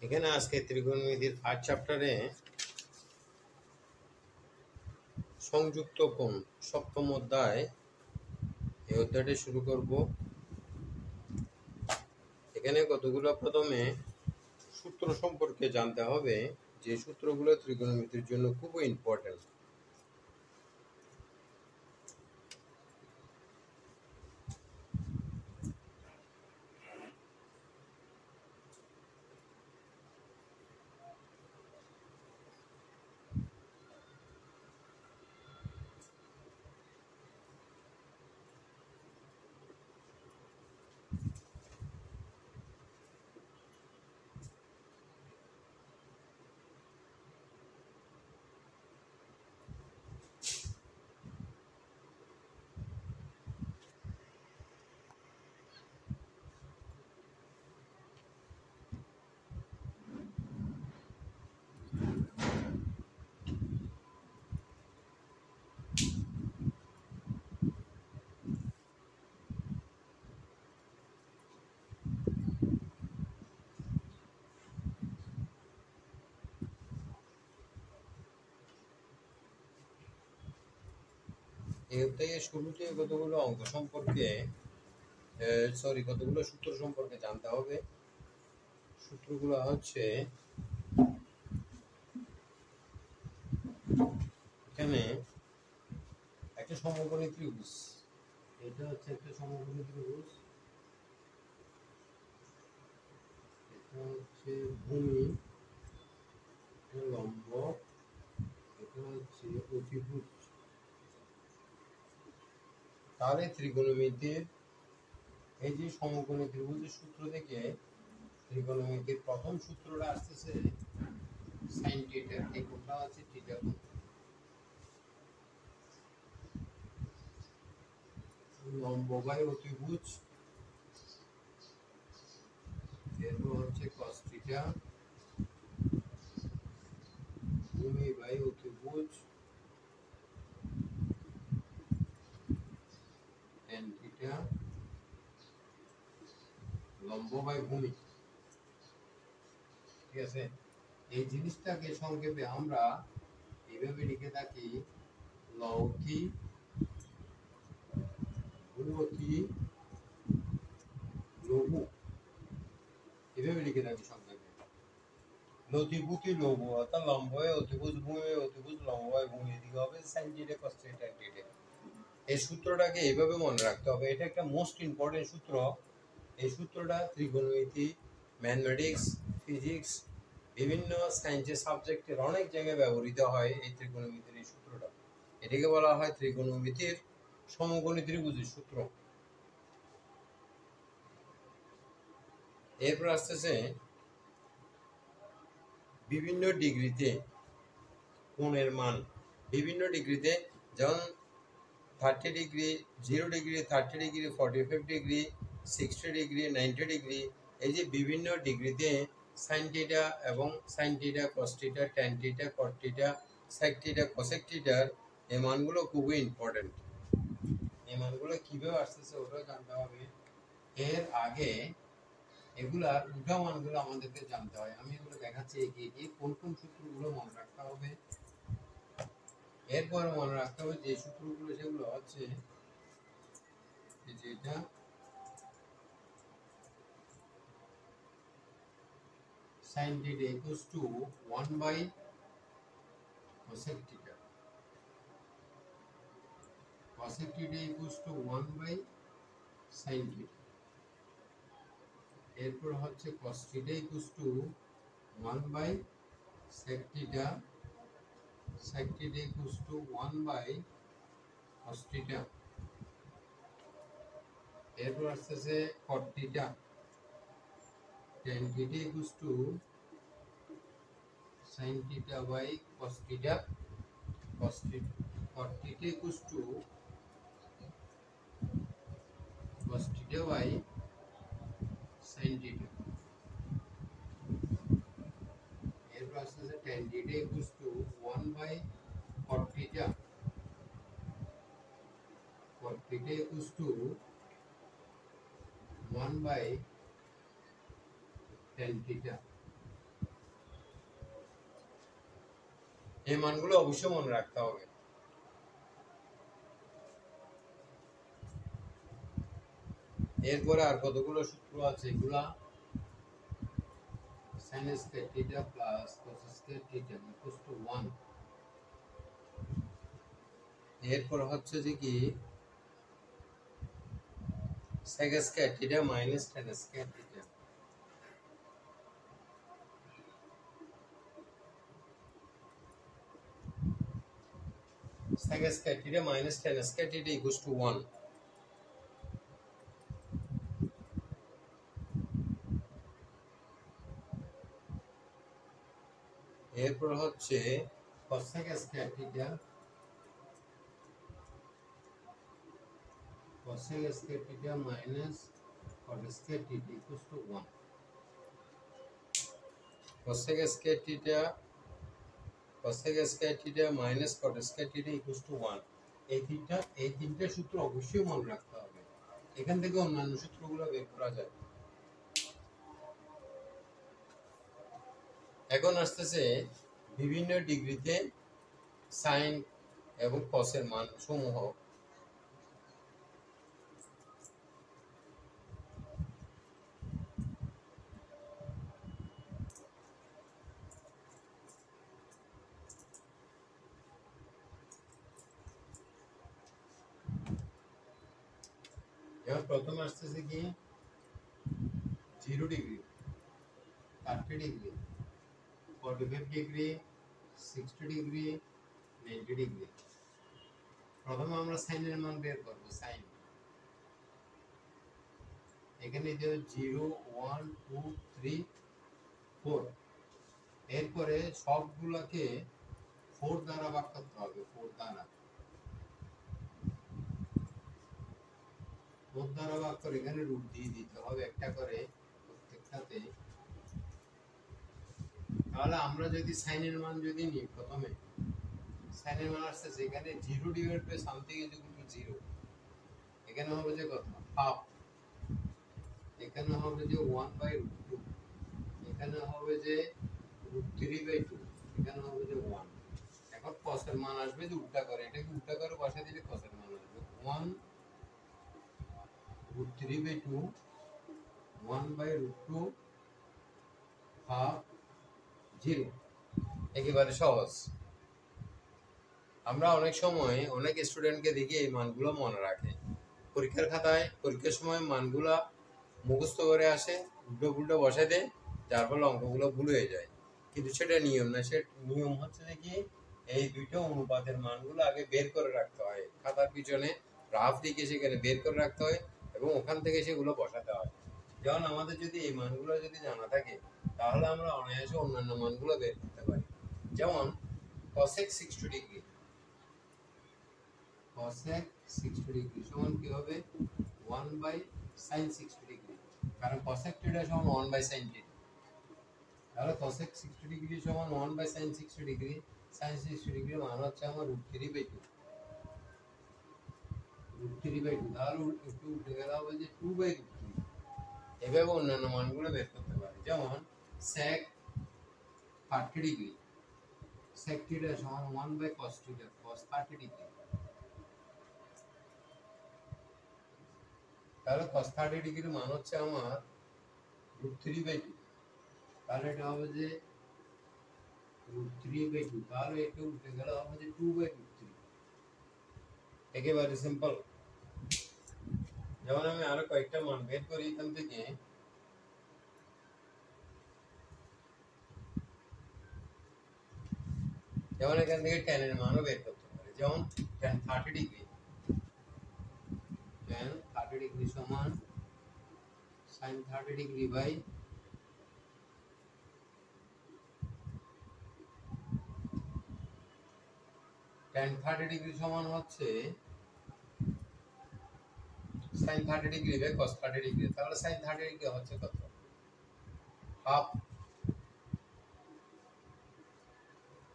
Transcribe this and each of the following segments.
এখানে আজকে ত্রিকোণমিতির ফার্স্ট চ্যাপ্টারে সংযুক্ত কোণ সপ্তম অধ্যায় এই অধ্যায়টি শুরু করব। এখানে কতগুলো প্রথমে সূত্র সম্পর্কে জানতে হবে, যে সূত্রগুলো ত্রিকোণমিতির জন্য খুবই ইম্পর্টেন্ট। এই অধ্যায়ের শুরুতে কতগুলো অঙ্ক সম্পর্কে কতগুলো সূত্র সম্পর্কে জানতে হবে। সূত্রগুলো হচ্ছে, এখানে একটা সমকোণী ত্রিভুজ, এটা হচ্ছে একটা সমকোণী ত্রিভুজ, এটা হচ্ছে ভূমি, এটা লম্ব, এটা হচ্ছে অতিভুজ। তাহলে ত্রিকোণমিতির এই যে সমকোণী ত্রিভুজের সূত্র থেকে ত্রিকোণমিতির প্রথম সূত্রটা আসতেছে সাইন থিটা। এই কোণটা হচ্ছে থিটা কোণ। লম্ব বাই অতিভুজ, এরপর হচ্ছে কস থিটা, ভূমি বাই অতিভুজ, ট্যান থিটা, লম্ব বাই ভূমি। ঠিক আছে, এই জিনিসটাকে সংক্ষেপে আমরা এইভাবে লিখে থাকি, লৌকি ভূমতি লঘু, এভাবে লিখে থাকি সংক্ষেপে। লতিভূতি লঘু অর্থাৎ লম্ব হয় অতিভুজ, ভূমি অতিভুজ, লম্ব হয় ভূমি, এদিকে হবে sign theta cos theta theta. এই সূত্রটাকে এইভাবে মনে রাখতে হবে, এটা একটা মোস্ট ইম্পর্টেন্ট সূত্র। এই সূত্রটা ত্রিকোণমিতি, ম্যাথমেটিক্স, ফিজিক্স, বিভিন্ন সায়েন্সের সাবজেক্টের অনেক জায়গায় ব্যবহৃত হয়। এই ত্রিকোণমিতির এই সূত্রটা, এটাকে বলা হয় ত্রিকোণমিতির সমকোণী ত্রিভুজের সূত্র। এরপর আসতেছে বিভিন্ন ডিগ্রিতে কোণের মান, বিভিন্ন ডিগ্রিতে, যেমন 30 degree, 0 degree, 30 degree, 45 degree, 60 degree, 90 degree, এই যে বিভিন্ন ডিগ্রিতে সাইন থিটা এবং sine theta, cos theta, tan theta, cot theta, sec theta, cosec থিটার এই মানগুলো খুবই ইম্পর্টেন্ট। এই মানগুলো কিভাবে আসতেছে ওটাও জানতে হবে। এর আগে এগুলার উল্টা মানগুলো আমাদেরকে জানতে হয়। আমি এগুলো দেখাচ্ছি এগিয়ে গিয়ে কোন কোন সূত্রগুলো মনে রাখতে হবে। এরপর মনে রাখতে হবে যে সূত্রগুলো, সেগুলো হচ্ছে যেটা sin theta equals to 1 by cosec theta, cosec theta equals to 1 by sin theta, এরপর হচ্ছে cos theta equals to 1 by sec theta, sec theta equals to 1 by cos theta, এরপর আসতেছে cot theta, tan theta equals to sin theta by cos theta, cos theta, cot theta equals to cos theta by sin theta, এরপর আসতেছে tan theta equals to 1 by cot theta, cot theta equals to 1 by tan theta, এই মানগুলো অবশ্যই মনে রাখতে হবে। এরপরে আর কতগুলো সূত্র আছে, এগুলা sin square theta plus cos square theta equal to 1। এরপর হচ্ছে যে কি sec square theta minus tan square theta. sec square theta minus tan square theta equal to 1। এরপর হচ্ছে cosec square theta cosec square theta minus cot square theta equal to 1। cosec square theta minus cot square theta equal to 1। এই তিনটা সূত্র অবশ্যই মনে রাখতে হবে। এখান থেকে অন্যান্য সূত্রগুলো বের করা যায়। এখন আসতেছে বিভিন্ন ডিগ্রিতে সাইন এবং কসের মান সমূহ। যেমন প্রথম আসতেছে কি 0 degree, 30 degree, 45 degree, 60 degree, 90 degree. প্রথমে আমরা সাইনের মান বের করব। সাইন এখানে যে 0 1 2 3 4, এরপরে সবগুলোকে 4 দ্বারা ভাগ করতে হবে। 4 দ্বারা ভাগ করে এখানে রুট দিয়ে দিতে হবে একটা করে প্রত্যেকটাতে। তাহলে আমরা যদি সাইনের মান যদি নিই, প্রথমে সাইনের মান আসছে এখানে 0 divide by something is equal to 0। এখানে হবে যে কত হাফ, এখানে হবে যে 1 বাই রুট 2, এখানে হবে যে রুট 3 বাই 2, এখানে হবে যে 1। এখন cos এর মান আসবে যে উল্টা করে, এটাকে উল্টা করে বসা দিলে cos এর মান আসবে 1 root 3 by 2, 1 by root 2 half 0। একেবারে সহজ। আমরা অনেক সময় অনেক স্টুডেন্টকে দেখি এই মানগুলো মনে রাখে, পরীক্ষার খাতায় পরীক্ষার সময় মানগুলা মুখস্থ করে আসে, উল্টো পুল্টো বসাই দেয়, যার ফলে অঙ্কগুলো ভুল হয়ে যায়। কিন্তু সেটা নিয়ম না। সে নিয়ম হচ্ছে যে কি এই দুইটা অনুপাতের মানগুলো আগে বের করে রাখতে হয়, খাতার পিছনে রাফ দিকে সেখানে বের করে রাখতে হয় এবং ওখান থেকে সেগুলো বসাতে হয়। যেমন আমাদের যদি এই মানগুলো যদি জানা থাকে, তাহলে আমরা অনায়াসে অন্যান্য মানগুলো বের করতে পারি। যেমন cosec 60 ডিগ্রি, cosec 60 ডিগ্রি সমান কি হবে 1 বাই sin 60 ডিগ্রি, কারণ cosec থিটা সমান 1 বাই sin থিটা। তাহলে cosec 60 ডিগ্রি সমান 1 বাই sin 60 ডিগ্রি। sin 60 ডিগ্রি মান হচ্ছে আমার √3 বাই 2, √3 বাই 2। তাহলে একটু উল্টে গেলে হবে যে 2 বাই √3। এভাবে অন্যান্য মানগুলো বের করতে পারি। যেমন sec 30 ডিগ্রি, sec থিটা সমান 1 বাই cos থিটা, cos 30 ডিগ্রি। তাহলে cos 30 ডিগ্রির মান হচ্ছে আমার √3 বাই 2। তাহলে এটা হবে যে √3 বাই 2। তাহলে এটা উল্টে গেলে হবে যে 2 বাই √3। একেবারে সিম্পল। যেমন আমি আরো কয়েকটা মান বের করি এখান থেকে। যেমন এখান থেকে tan এর মানও বের করতে পারি। যেমন tan 30 ডিগ্রি, tan 30 ডিগ্রি সমান sin 30 degree by tan 30 degree সমান হচ্ছে sin 30 degree by cos 30 degree. তাহলে sin 30 ডিগ্রি হচ্ছে কত হাফ,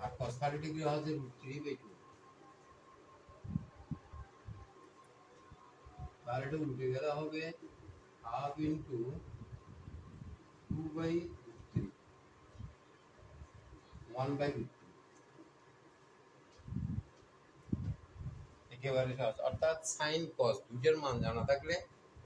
আর cos 30 ডিগ্রি হচ্ছে √3 বাই 2। তাহলে এটা উল্টে গেলে হবে হাফ ইন্টু 2 বাই √3, 1 বাই √3। একেবারে সহজ। অর্থাৎ সাইন কস দুইটার মান জানা থাকলে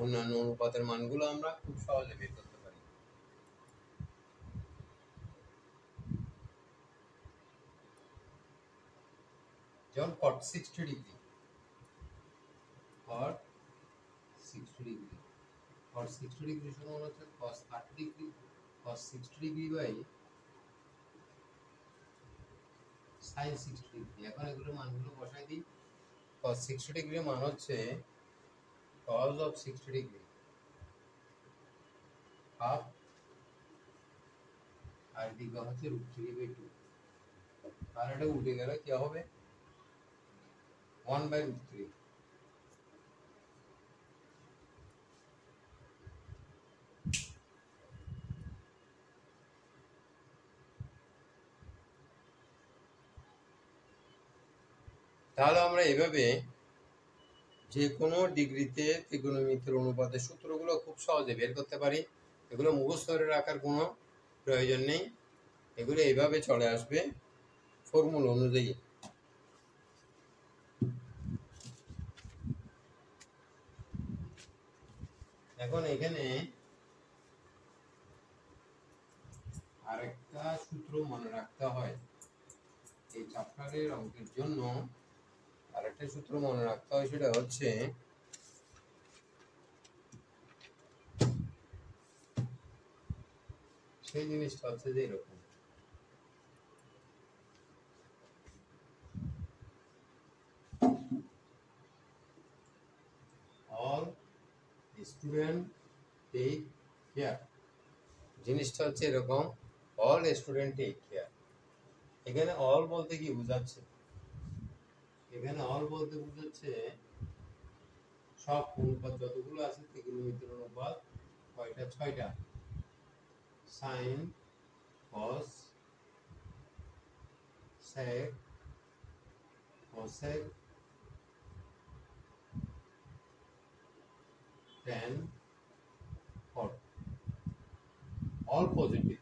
অন্যান্য অনুপাতের মানগুলো আমরা খুব সহজে বের করতে পারি। যেমন cot 60 degree, cot 60 degree, cot 60 degree সমান হচ্ছে cos 30 degree, cos 60 degree by sin 60 degree. এখন এগুলো মানগুলো বসাই দিই। cos 60 ডিগ্রি মান হচ্ছে cos of 60 ডিগ্রি হাফ, আর এদিকে হচ্ছে √3/2। আর এটা উল্টে গেলে কি হবে? 1/√3। তাহলে আমরা এভাবে যে কোনো ডিগ্রিতে ত্রিকোণমিতির অনুপাতের সূত্রগুলো খুব সহজে বের করতে পারি। এগুলো মুখস্থ করে রাখার কোনো প্রয়োজন নেই, এগুলো এইভাবে চলে আসবে ফর্মুলা অনুযায়ী। এখন এখানে আরেকটা সূত্র মনে রাখতে হয় এই চ্যাপ্টারের অঙ্কের জন্য। আরেকটা সূত্র মনে রাখতে হয়, সেটা হচ্ছে সেই জিনিসটা হচ্ছে যে এরকম, অল স্টুডেন্ট টেক কেয়ার। জিনিসটা হচ্ছে এরকম, অল স্টুডেন্ট টেক কেয়ার। এখানে অল বলতে কি বোঝাচ্ছে? এখানে অল বলতে বোঝাচ্ছে সব অনুপাত যতগুলো আছে ত্রিকোণমিতির অনুপাত কয়টা? 6টা। সাইন, কস, সেক, কোসেক, ট্যান, কট, অল পজিটিভ।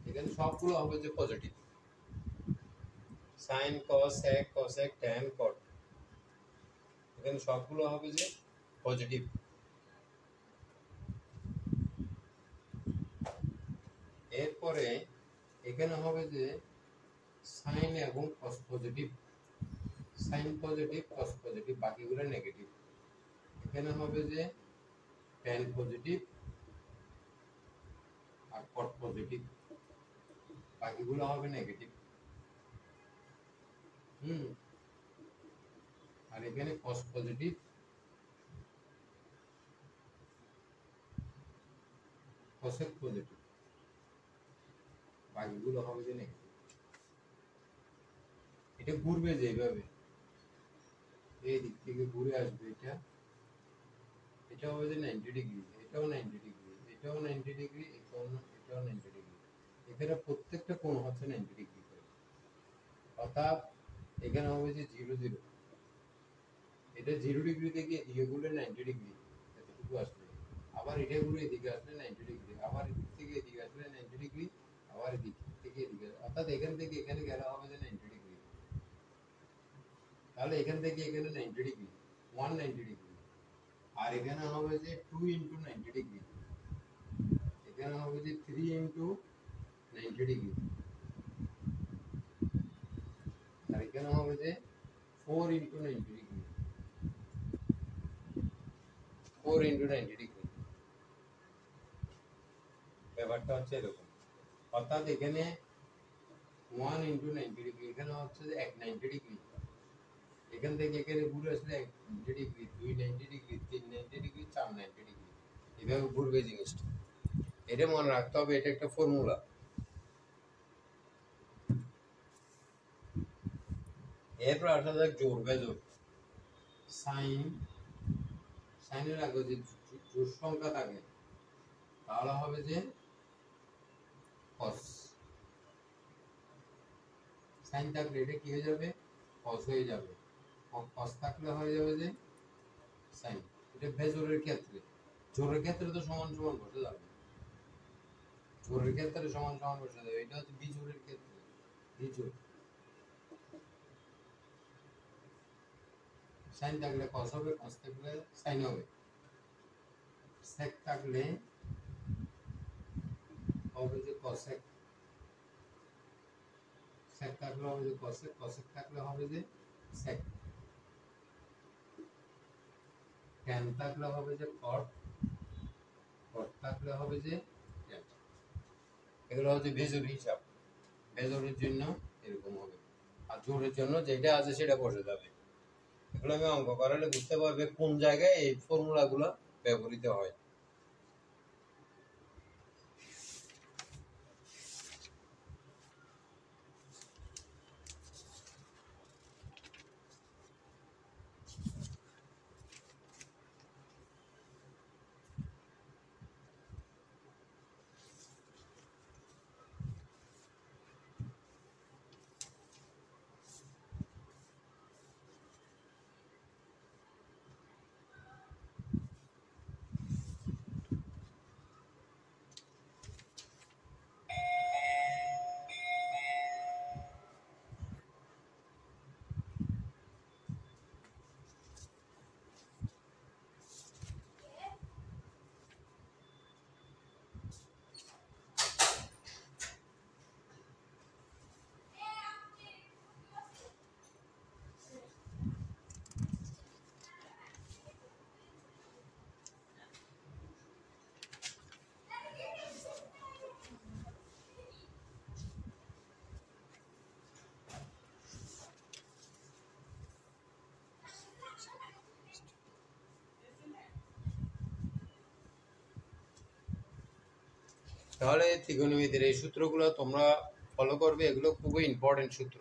এখানে সবগুলো হবে যে পজিটিভ। সাইন, কস, সেক, কোসেক, ট্যান, কট, এখানে সবগুলো হবে যে পজিটিভ। এরপরে এখানে হবে যে সাইন এবং cos positive, sine positive, cos positive, বাকিগুলো নেগেটিভ। এখানে হবে যে ট্যান পজিটিভ আর কট পজিটিভ, বাকিগুলো হবে নেগেটিভ। আর এখানে কস পজিটিভ, কসেক পজিটিভ, বাকিগুলো হবে যে নেগেটিভ। এটা ঘুরবে যেভাবে, এই দিক থেকে ঘুরে আসবে এটা, এটা হবে যে 90 ডিগ্রি, এটাও 90 ডিগ্রি, এটাও 90 ডিগ্রি, এটাও 90 ডিগ্রি। এখানে প্রত্যেকটা কোণ হচ্ছে 90 ডিগ্রি করে। অর্থাৎ এখানে হবে যে 0 0, এটা 0 ডিগ্রি থেকে এদিকে ঘুরে 90 ডিগ্রি, এতটুকু আসবে। আবার এটা ঘুরে এদিকে আসলে 90 ডিগ্রি, আবার এদিক থেকে এদিকে আসলে 90 ডিগ্রি, আবার এদিক থেকে এদিকে, অর্থাৎ এখান থেকে এখানে গেলে হবে যে 90 ডিগ্রি। তাহলে এখান থেকে এখানে 90 ডিগ্রি, 190 ডিগ্রি। আর এখানে হবে যে 2 × 90 ডিগ্রি, এখানে হবে যে 3 × 90 ডিগ্রি, আর এখানে হবে যে 4 × 90 ডিগ্রি, 4 × 90 ডিগ্রি। ব্যাপারটা হচ্ছে এরকম। অর্থাৎ এখানে 1 × 90 ডিগ্রি, এখানে হচ্ছে যে 190 ডিগ্রি, এখান থেকে এখানে ঘুরে আসলে 190 ডিগ্রি, 290 ডিগ্রি, 390 ডিগ্রি, 490 ডিগ্রি, এভাবে ঘুরবে জিনিসটা। এটা মনে রাখতে হবে, এটা একটা ফর্মুলা। এরপর আসা যাক জোর বেজোর। সাইনের আগে যে জোর সংখ্যা থাকে তাহলে হবে যে কস। সাইন থাকলে এটা কি হয়ে যাবে? কস হয়ে যাবে। কস থাকলে হয়ে যাবে যে সাইন। এটা বেজোরের ক্ষেত্রে, জোরের ক্ষেত্রে তো সমান সমান বসে যাবে, জোরের ক্ষেত্রে সমান সমান বসে যাবে। এটা হচ্ছে বিজোরের ক্ষেত্রে, বিজোর সাইন থাকলে কস হবে, কস থাকলে সাইন হবে, সেক থাকলে হবে যে কসেক, সেক থাকলে হবে যে কসেক, কসেক থাকলে হবে যে সেক, ট্যান থাকলে হবে যে কট, কট থাকলে হবে যে ট্যান। এগুলো হচ্ছে বেজোর হিসাব। বেজোরের জন্য এরকম হবে, আর জোরের জন্য যেটা আছে সেটা বসে যাবে। এগুলো আমি অঙ্ক করালে বুঝতে পারবে কোন জায়গায় এই ফর্মুলাগুলো ব্যবহৃত হয়। তাহলে ত্রিকোণমিতির এই সূত্রগুলো তোমরা ফলো করবে, এগুলো খুবই ইম্পর্টেন্ট সূত্র।